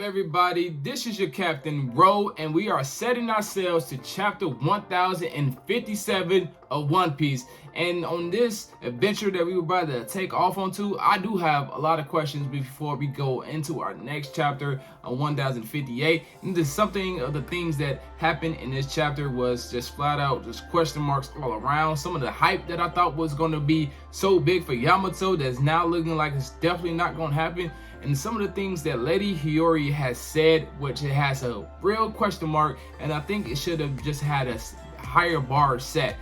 everybody? This is your Captain Ro, and we are setting ourselves to chapter 1057 of One Piece. And on this adventure that we were about to take off onto, I do have a lot of questions before we go into our next chapter on 1058. And there's something of the things that happened in this chapter was just flat out just question marks all around. Some of the hype that I thought was going to be so big for Yamato that's now looking like it's definitely not going to happen. And some of the things that Lady Hiyori has said, which it has a real question mark, and I think it should have just had a higher bar set.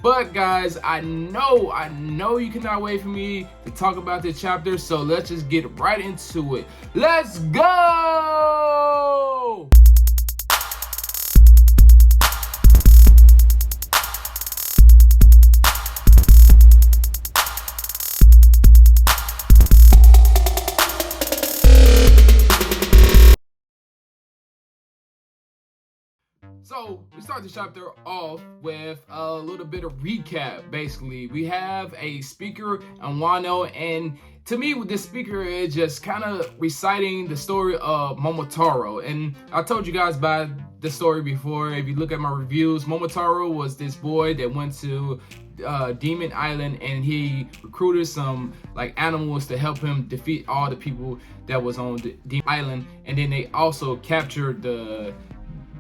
But guys, I know you cannot wait for me to talk about this chapter, so let's just get right into it. Let's go! So we start the chapter off with a little bit of recap. Basically, we have a speaker on Wano, and to me, with this speaker is just kind of reciting the story of Momotaro. And I told you guys about the story before. If you look at my reviews, Momotaro was this boy that went to Demon Island, and he recruited some like animals to help him defeat all the people that was on Demon Island. And then they also captured the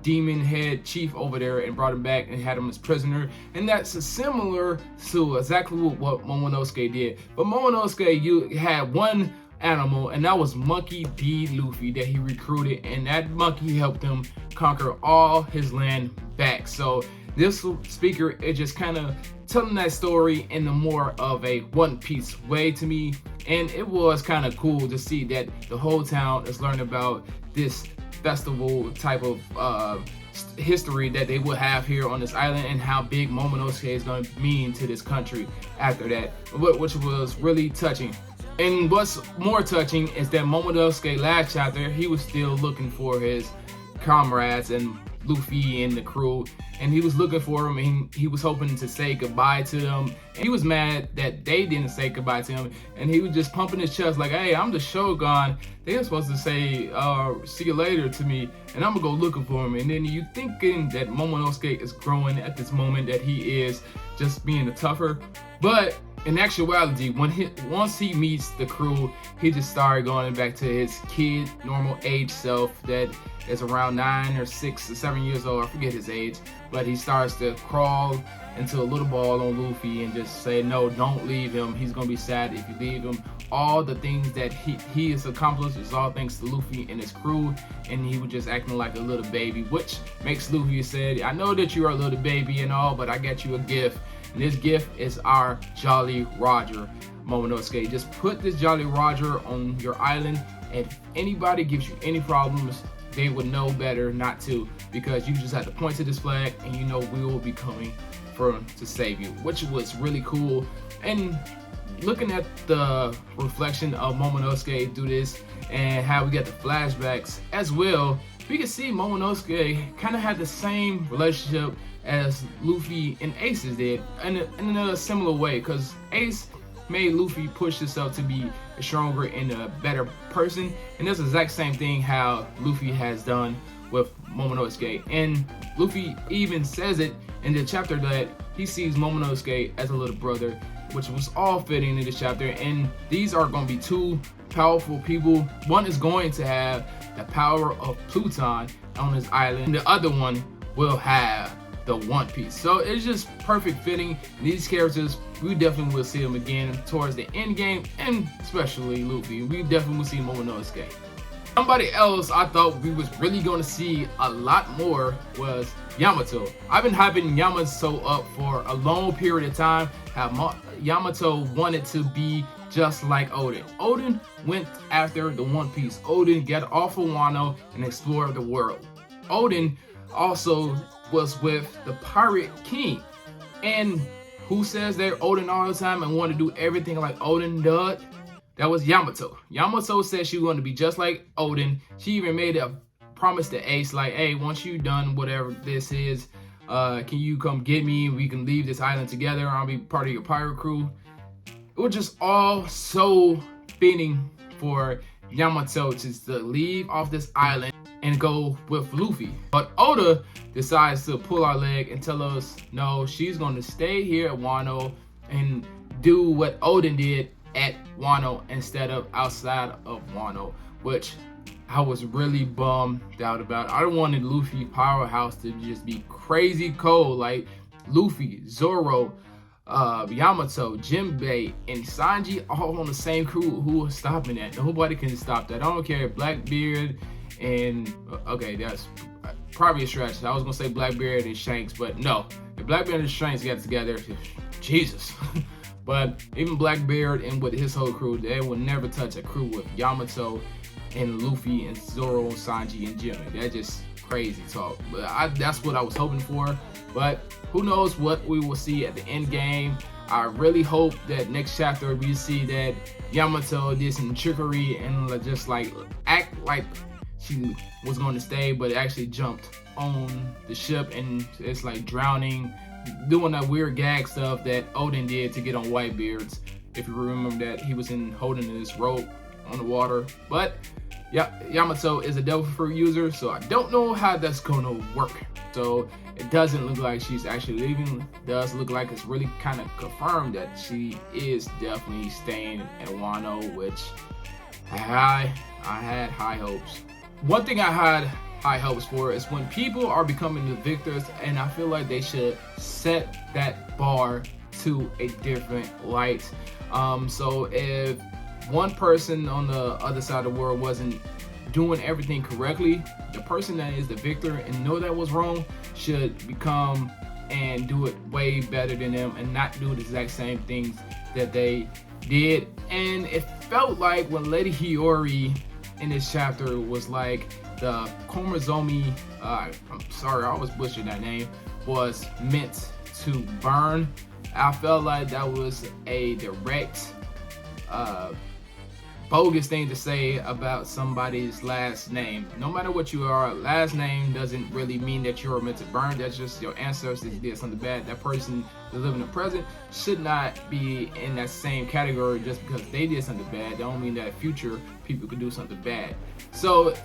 demon head chief over there and brought him back and had him as prisoner. And that's similar to exactly what Momonosuke did. But Momonosuke, you had one animal, and that was Monkey D. Luffy that he recruited, and that monkey helped him conquer all his land back. So this speaker is just kind of telling that story in the more of a One Piece way to me. And it was kind of cool to see that the whole town is learning about this festival type of history that they will have here on this island, and how big Momonosuke is going to mean to this country after that, which was really touching. And what's more touching is that Momonosuke last chapter, he was still looking for his comrades and Luffy and the crew, and he was looking for them, and he was hoping to say goodbye to them. And he was mad that they didn't say goodbye to him, and he was just pumping his chest like, hey, I'm the Shogun. They're supposed to say see you later to me, and I'm gonna go looking for him. And then you thinking that Momonosuke is growing at this moment, that he is just being tougher. But in actuality, once he meets the crew, he just started going back to his kid, normal age self that is around 9 or 6 or 7 years old. I forget his age, but he starts to crawl into a little ball on Luffy and just say, no, don't leave him. He's gonna be sad if you leave him. All the things that he has accomplished is all thanks to Luffy and his crew, and he was just acting like a little baby, which makes Luffy say, I know that you are a little baby and all, but I got you a gift. And this gift is our Jolly Roger, Momonosuke. Just put this Jolly Roger on your island, and if anybody gives you any problems, they would know better not to, because you just have to point to this flag and you know we will be coming to save you, which was really cool. And looking at the reflection of Momonosuke do this and how we got the flashbacks as well, we can see Momonosuke kind of had the same relationship as Luffy and Ace's did, in a similar way, because Ace made Luffy push himself to be stronger and a better person, and that's the exact same thing how Luffy has done with Momonosuke. And Luffy even says it in the chapter that he sees Momonosuke as a little brother, which was all fitting in this chapter. And these are going to be two powerful people. One is going to have the power of Pluton on his island, and the other one will have the One Piece. So it's just perfect fitting. These characters, we definitely will see them again towards the end game, and especially Luffy. We definitely will see Momonosuke. Somebody else I thought we was really going to see a lot more was Yamato. I've been hyping Yamato up for a long period of time, how Yamato wanted to be just like Oden. Oden went after the One Piece. Oden got off of Wano and explored the world. Oden also was with the Pirate King. And who says they're Oden all the time and want to do everything like Oden does? That was Yamato. Yamato said she wanted to be just like Oden. She even made a promise to Ace, like, hey, once you done whatever this is, can you come get me? We can leave this island together. I'll be part of your pirate crew. It was just all so fitting for Yamato to leave off this island and go with Luffy. But Oda decides to pull our leg and tell us no, she's going to stay here at Wano and do what Odin did at Wano instead of outside of Wano, which I was really bummed out about. I wanted Luffy powerhouse to just be crazy cold, like Luffy, Zoro, Yamato, Jinbei, and Sanji all on the same crew. Who was stopping that? Nobody can stop that. I don't care if Blackbeard and okay, that's probably a stretch. I was gonna say Blackbeard and Shanks, but no. If Blackbeard and Shanks got together, Jesus. But even Blackbeard and with his whole crew, they will never touch a crew with Yamato and Luffy and Zoro, Sanji, and Jinbei. That's just crazy talk. But that's what I was hoping for. But who knows what we will see at the end game. I really hope that next chapter we see that Yamato did some trickery and just like act like she was going to stay, but actually jumped on the ship and it's like drowning, doing that weird gag stuff that Odin did to get on Whitebeard's. If you remember that, he was holding this rope on the water. But yeah, Yamato is a devil fruit user, so I don't know how that's gonna work. So it doesn't look like she's actually leaving. It does look like it's really kind of confirmed that she is definitely staying at Wano, which I had high hopes. One thing I had high hopes for is when people are becoming the victors, and I feel like they should set that bar to a different light. So if one person on the other side of the world wasn't doing everything correctly, the person that is the victor and know that was wrong should become and do it way better than them and not do the exact same things that they did. And it felt like when Lady Hiyori in this chapter was like the Komazomi, I'm sorry, I always butchered that name, was meant to burn. I felt like that was a direct bogus thing to say about somebody's last name. No matter what you are, last name doesn't really mean that you're meant to burn. That's just your ancestors did something bad. That person that live in the present should not be in that same category just because they did something bad. That don't mean that future people could do something bad. So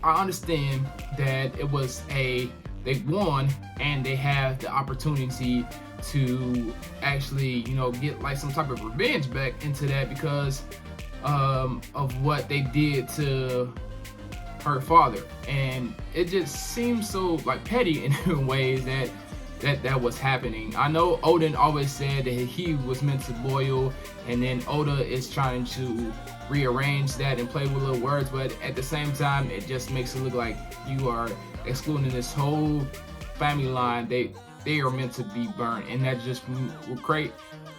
I understand that it was they won and they have the opportunity to actually, get like some type of revenge back into that because of what they did to her father. And it just seems so like petty in ways that was happening. I know Odin always said that he was meant to boil, and then Oda is trying to rearrange that and play with little words, but at the same time it just makes it look like you are excluding this whole family line. They are meant to be burned, and that just will create,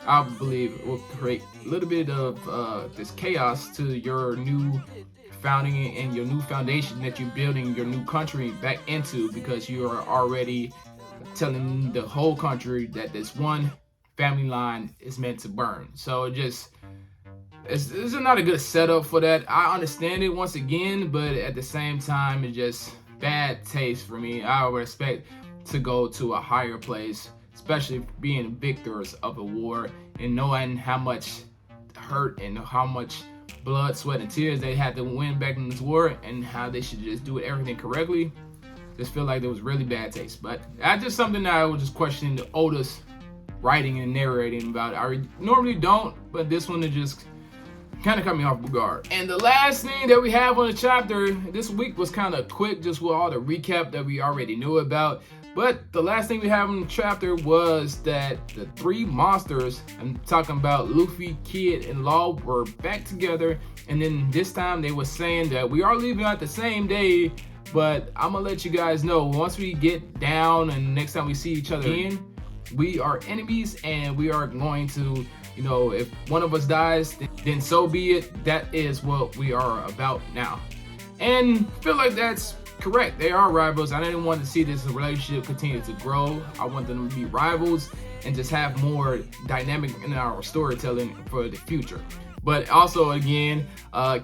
I believe, will create a little bit of this chaos to your new founding and your new foundation that you're building your new country back into, because you are already telling the whole country that this one family line is meant to burn. So it's not a good setup for that. I understand it once again, but at the same time, it's just bad taste for me. I would expect to go to a higher place, especially being victors of a war and knowing how much hurt and how much blood, sweat, and tears they had to win back in this war, and how they should just do everything correctly. Just feel like there was really bad taste. But that's just something that I was just questioning the Oda's writing and narrating about. I normally don't, but this one is just kind of caught me off guard. And the last thing that we have on the chapter this week was kind of quick, just with all the recap that we already knew about. But the last thing we have in the chapter was that the three monsters, I'm talking about Luffy, Kid, and Law, were back together. And then this time they were saying that we are leaving out the same day, but I'm gonna let you guys know once we get down and next time we see each other again, we are enemies and we are going to, if one of us dies, then so be it. That is what we are about now. And feel like that's correct. They are rivals. I didn't want to see this relationship continue to grow. I want them to be rivals and just have more dynamic in our storytelling for the future. But also, again,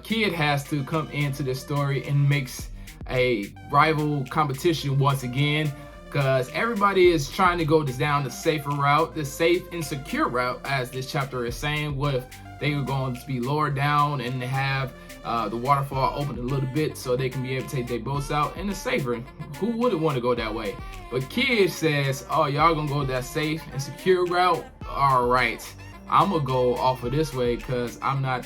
Kid has to come into this story and makes a rival competition once again, because everybody is trying to go down the safer route, the safe and secure route, as this chapter is saying. What if they were going to be lowered down and have the waterfall opened a little bit so they can be able to take their boats out, and it's safer. Who wouldn't want to go that way? But Kid says, oh, y'all gonna go that safe and secure route? All right, I'm gonna go off of this way because I'm not,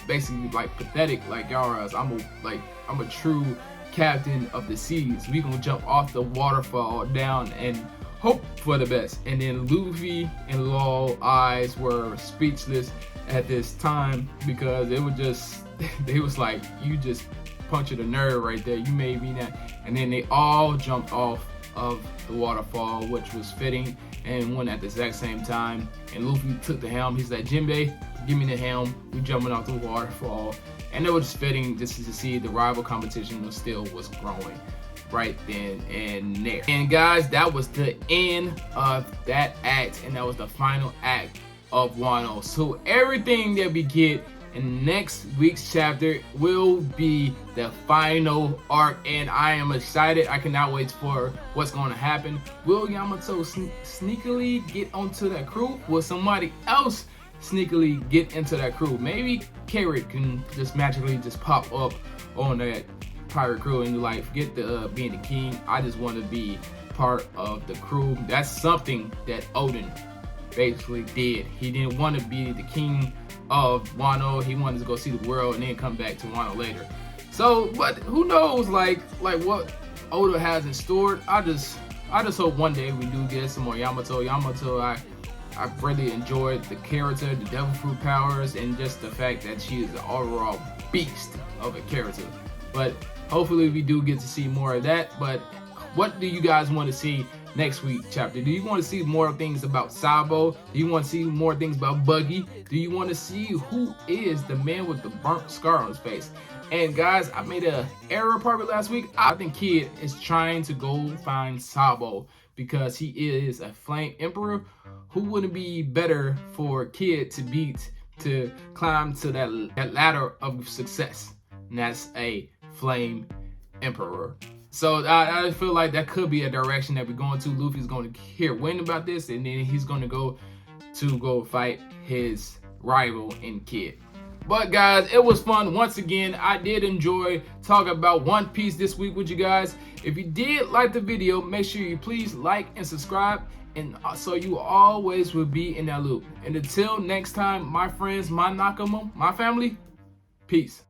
basically like pathetic like y'all are. I'm a true captain of the seas. We gonna jump off the waterfall down and hope for the best. And then Luffy and Law eyes were speechless at this time because it was just, they was like, you just punched a nerve right there. You made me that. And then they all jumped off of the waterfall, which was fitting, and went at the exact same time. And Luffy took the helm. He's like, Jinbei, give me the helm. We jumping off the waterfall. And it was fitting just to see the rival competition was growing right then and there. And guys, that was the end of that act, and that was the final act of Wano. So everything that we get in next week's chapter will be the final arc, and I am excited. I cannot wait for what's going to happen. Will Yamato sneakily get onto that crew? Will somebody else sneakily get into that crew? Maybe Carrot can just magically just pop up on that pirate crew and like, forget the being the king. I just want to be part of the crew. That's something that Odin basically did. He didn't want to be the king of Wano. He wanted to go see the world and then come back to Wano later. So, but who knows, like what Oda has in store. I just hope one day we do get some more Yamato. I really enjoyed the character, the devil fruit powers, and just the fact that she is an overall beast of a character. But hopefully we do get to see more of that. But what do you guys want to see next week chapter? Do you want to see more things about Sabo? Do you want to see more things about Buggy? Do you want to see who is the man with the burnt scar on his face? And guys, I made an error probably last week. I think Kid is trying to go find Sabo because he is a flame emperor. Who wouldn't be better for Kid to beat, to climb to that ladder of success? And that's a flame emperor. So I feel like that could be a direction that we're going to. Luffy's going to hear wind about this, and then he's going to go fight his rival in Kid. But guys, it was fun. Once again, I did enjoy talking about One Piece this week with you guys. If you did like the video, make sure you please like and subscribe, and so you always will be in that loop. And until next time, my friends, my Nakama, my family, peace.